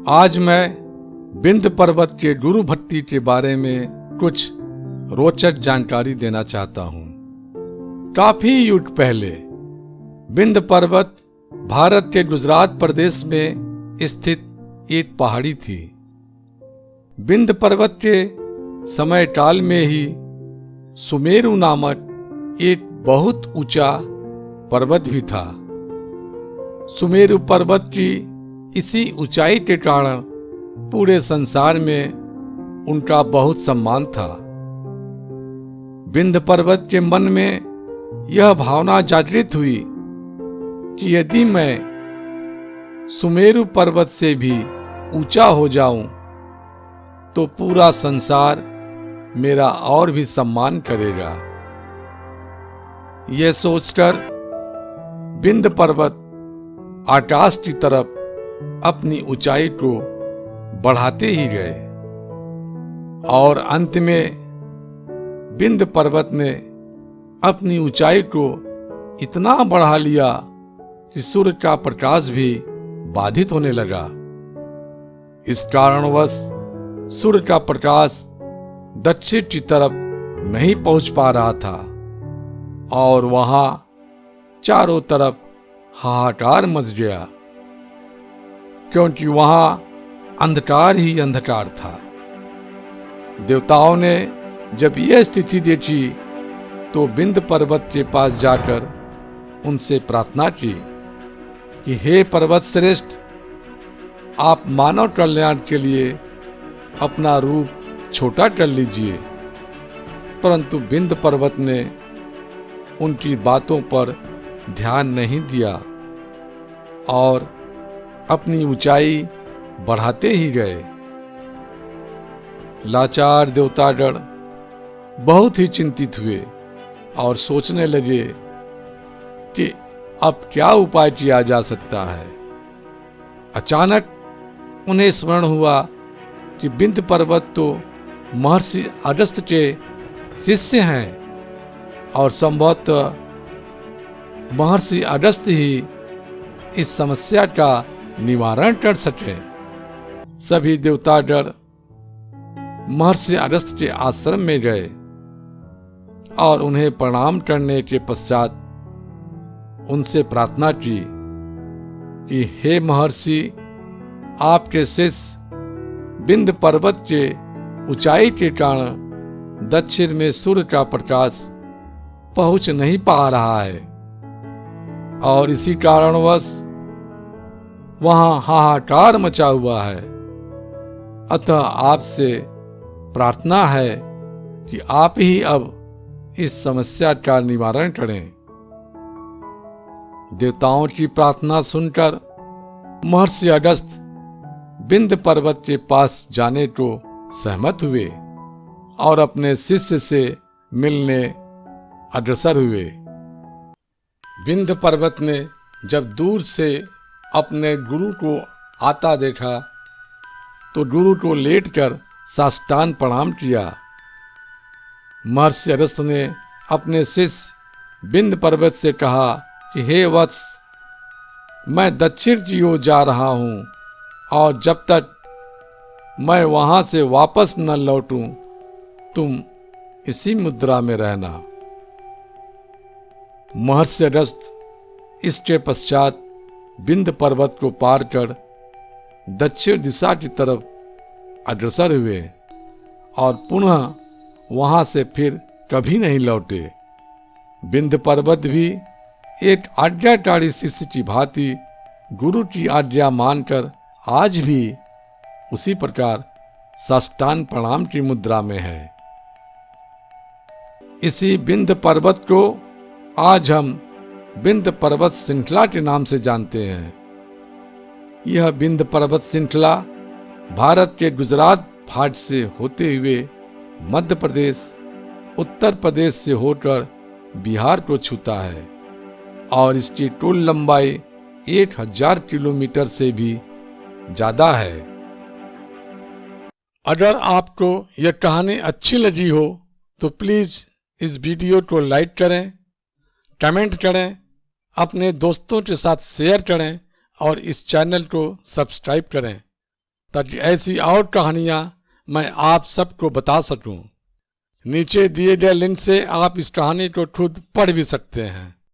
आज मैं विंध्य पर्वत के गुरु भट्टी के बारे में कुछ रोचक जानकारी देना चाहता हूँ। काफी युग पहले विंध्य पर्वत भारत के गुजरात प्रदेश में स्थित एक पहाड़ी थी। विंध्य पर्वत के समय काल में ही सुमेरु नामक एक बहुत ऊंचा पर्वत भी था। सुमेरु पर्वत की इसी ऊंचाई के कारण पूरे संसार में उनका बहुत सम्मान था। विंध्य पर्वत के मन में यह भावना जागृत हुई कि यदि मैं सुमेरु पर्वत से भी ऊंचा हो जाऊं तो पूरा संसार मेरा और भी सम्मान करेगा। यह सोचकर विंध्य पर्वत आकाश की तरफ अपनी ऊंचाई को बढ़ाते ही गए और अंत में विंध्य पर्वत ने अपनी ऊंचाई को इतना बढ़ा लिया कि सूर्य का प्रकाश भी बाधित होने लगा। इस कारणवश सूर्य का प्रकाश दक्षिण की तरफ नहीं पहुंच पा रहा था और वहां चारों तरफ हाहाकार मच गया, क्योंकि वहां अंधकार ही अंधकार था। देवताओं ने जब यह स्थिति देखी तो विंध्य पर्वत के पास जाकर उनसे प्रार्थना की कि हे पर्वत श्रेष्ठ, आप मानव कल्याण के लिए अपना रूप छोटा कर लीजिए। परंतु विंध्य पर्वत ने उनकी बातों पर ध्यान नहीं दिया और अपनी ऊंचाई बढ़ाते ही गए। लाचार देवतागण बहुत ही चिंतित हुए और सोचने लगे कि अब क्या उपाय किया जा सकता है। अचानक उन्हें स्मरण हुआ कि विंध्य पर्वत तो महर्षि अगस्त्य के शिष्य हैं और संभवतः महर्षि अगस्त्य ही इस समस्या का निवारण कर सके। सभी देवतागण महर्षि अगस्त्य के आश्रम में गए और उन्हें प्रणाम करने के पश्चात उनसे प्रार्थना की कि हे महर्षि, आपके शिष्य विंध्य पर्वत के ऊंचाई के कारण दक्षिण में सूर्य का प्रकाश पहुंच नहीं पा रहा है और इसी कारणवश वहां हाहाकार मचा हुआ है। अतः आपसे प्रार्थना है कि आप ही अब इस समस्या का निवारण करें। देवताओं की प्रार्थना सुनकर महर्षि अगस्त्य विंध्य पर्वत के पास जाने को सहमत हुए और अपने शिष्य से मिलने अग्रसर हुए। विंध्य पर्वत ने जब दूर से अपने गुरु को आता देखा तो गुरु को लेटकर साष्टांग प्रणाम किया। महर्षि अगस्त्य ने अपने शिष्य विंध्य पर्वत से कहा कि हे वत्स, मैं दक्षिण की ओर जा रहा हूँ और जब तक मैं वहां से वापस न लौटूं तुम इसी मुद्रा में रहना। महर्षि अगस्त्य इसके पश्चात विंध्य पर्वत को पार कर दक्षिण दिशा की तरफ अग्रसर हुए और पुनः वहां से फिर कभी नहीं लौटे। विंध्य पर्वत भी एक आज्ञाकारी शिष्य की भांति गुरु की आज्ञा मानकर आज भी उसी प्रकार साष्टांग प्रणाम की मुद्रा में है। इसी विंध्य पर्वत को आज हम विंध्य पर्वत श्रृंखला के नाम से जानते हैं। यह विंध्य पर्वत श्रृंखला भारत के गुजरात भाग से होते हुए मध्य प्रदेश, उत्तर प्रदेश से होकर बिहार को छूता है और इसकी कुल लंबाई 1000 किलोमीटर से भी ज्यादा है। अगर आपको यह कहानी अच्छी लगी हो तो प्लीज इस वीडियो को लाइक करें, कमेंट करें, अपने दोस्तों के साथ शेयर करें और इस चैनल को सब्सक्राइब करें। ताकि ऐसी और कहानियां मैं आप सबको बता सकूं। नीचे दिए गए लिंक से आप इस कहानी को खुद पढ़ भी सकते हैं।